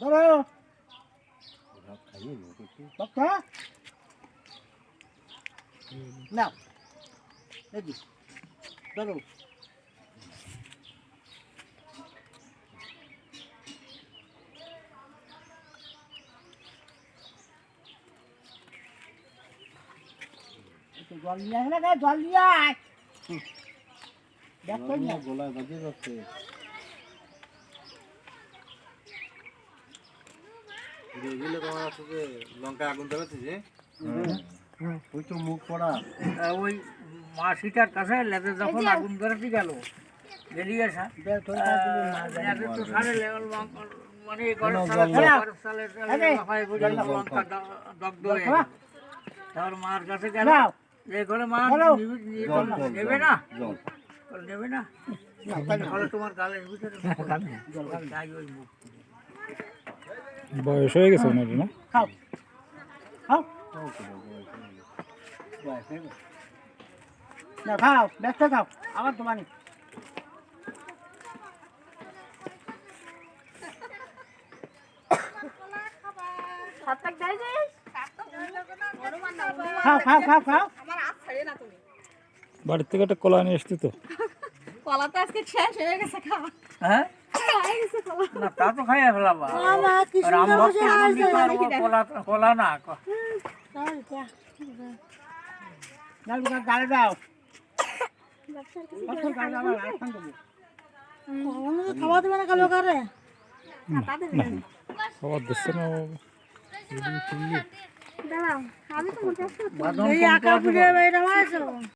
ধরো বাচ্চা নাও এই ধরো জল নিয়ে আসে না জল নিয়ে আয় দেখো না গলায় বাজে যাচ্ছে এগুলো তোমার আছে যে লঙ্কা আগুন ধরেছে যে ওই তো মুখ পড়া ওই মাসিটার কাছে লেগে যখন আগুন ধরেতে গেল বেরিয়ে আসা তো সারে লেভেল মানে লঙ্কা দগ্ধ হয়ে গেল তার মার কাছে গেল যে করে মা নেবে না নেবে না তাহলে তোমার গালের ভিতরে ওই মুখ বয়স হয়ে গেছে ওনার না খাও খাও না খাও ব্যস্ত খাও আবার তোমার খাও খাও খাও খাও বাড়ির থেকে একটা কলা নিয়ে এসছি তো কলা তো আজকে শেষ হয়ে গেছে খাওয়া হ্যাঁ না তা তো খাইয়া ফেলাবা কলা না গালে দাও খাওয়া দেবে না কালো করে খাবার দিচ্ছে না দাঁড়াও আমি তো